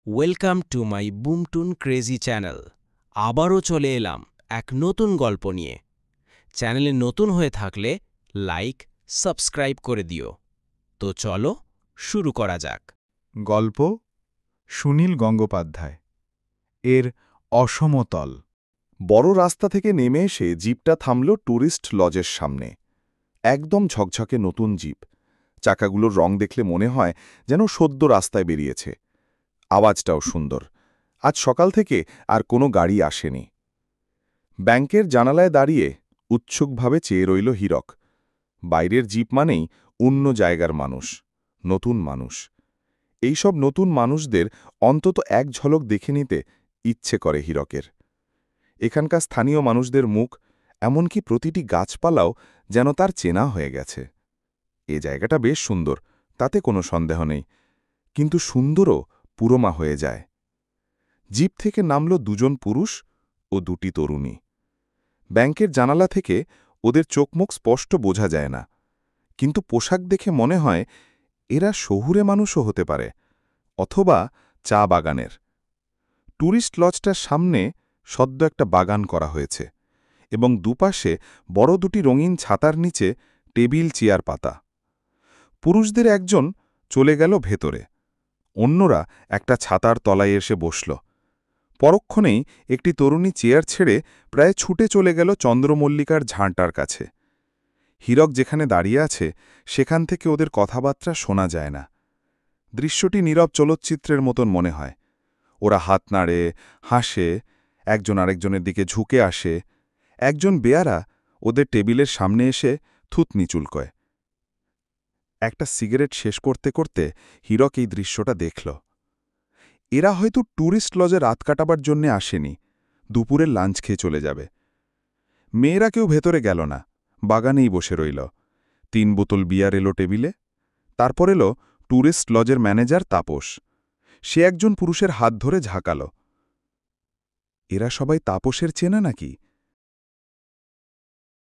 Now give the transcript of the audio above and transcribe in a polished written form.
Welcome to my বুমটুন crazy channel. আবারও চলে এলাম এক নতুন গল্প নিয়ে। চ্যানেলে নতুন হয়ে থাকলে লাইক, সাবস্ক্রাইব করে দিও। তো চলো শুরু করা যাক। গল্প সুনীল গঙ্গোপাধ্যায়। এর অসমতল। বড় রাস্তা থেকে নেমে এসে জিপটা থামল ট্যুরিস্ট লজের সামনে। একদম ঝকঝকে নতুন জিপ। চাকাগুলোর রং দেখলে মনে হয় যেন সদ্য রাস্তায় বেরিয়েছে। আওয়াজটাও সুন্দর। আজ সকাল থেকে আর কোনো গাড়ি আসেনি। ব্যাংকের জানালায় দাঁড়িয়ে উৎসুকভাবে চেয়ে রইল হীরক। বাইরের জিপ মানেই অন্য জায়গার মানুষ, নতুন মানুষ। এইসব নতুন মানুষদের অন্তত এক ঝলক দেখে নিতে ইচ্ছে করে হীরকের। এখানকার স্থানীয় মানুষদের মুখ, এমনকি প্রতিটি গাছপালাও যেন তার চেনা হয়ে গেছে। এ জায়গাটা বেশ সুন্দর, তাতে কোনো সন্দেহ নেই, কিন্তু সুন্দরও পুরোমা হয়ে যায়। জিপ থেকে নামল দুজন পুরুষ ও দুটি তরুণী। ব্যাংকের জানালা থেকে ওদের চোখমুখ স্পষ্ট বোঝা যায় না, কিন্তু পোশাক দেখে মনে হয় এরা শহুরে মানুষও হতে পারে, অথবা চা বাগানের। ট্যুরিস্ট লজটার সামনে সদ্য একটা বাগান করা হয়েছে, এবং দুপাশে বড় দুটি রঙিন ছাতার নিচে টেবিল চেয়ার পাতা। পুরুষদের একজন চলে গেল ভেতরে, অন্যরা একটা ছাতার তলায় এসে বসল। পরক্ষণেই একটি তরুণী চেয়ার ছেড়ে প্রায় ছুটে চলে গেল চন্দ্রমল্লিকার ঝাঁটার কাছে। হীরক যেখানে দাঁড়িয়ে আছে সেখান থেকে ওদের কথাবার্তা শোনা যায় না। দৃশ্যটি নীরব চলচ্চিত্রের মতন মনে হয়। ওরা হাত নাড়ে, হাসে, একজন আরেকজনের দিকে ঝুঁকে আসে। একজন বেয়ারা ওদের টেবিলের সামনে এসে থুতনি চুলকয়। একটা সিগারেট শেষ করতে করতে হীরক এই দৃশ্যটা দেখল। এরা হয়তো ট্যুরিস্ট লজে রাত কাটাবার জন্যে আসেনি, দুপুরের লাঞ্চ খেয়ে চলে যাবে। মেয়েরা কেউ ভেতরে গেল না, বাগানেই বসে রইল। 3 বোতল বিয়ার এলো টেবিলে। তারপর এলো ট্যুরিস্ট লজের ম্যানেজার তাপস। সে একজন পুরুষের হাত ধরে ঝাঁকাল। এরা সবাই তাপসের চেনা নাকি?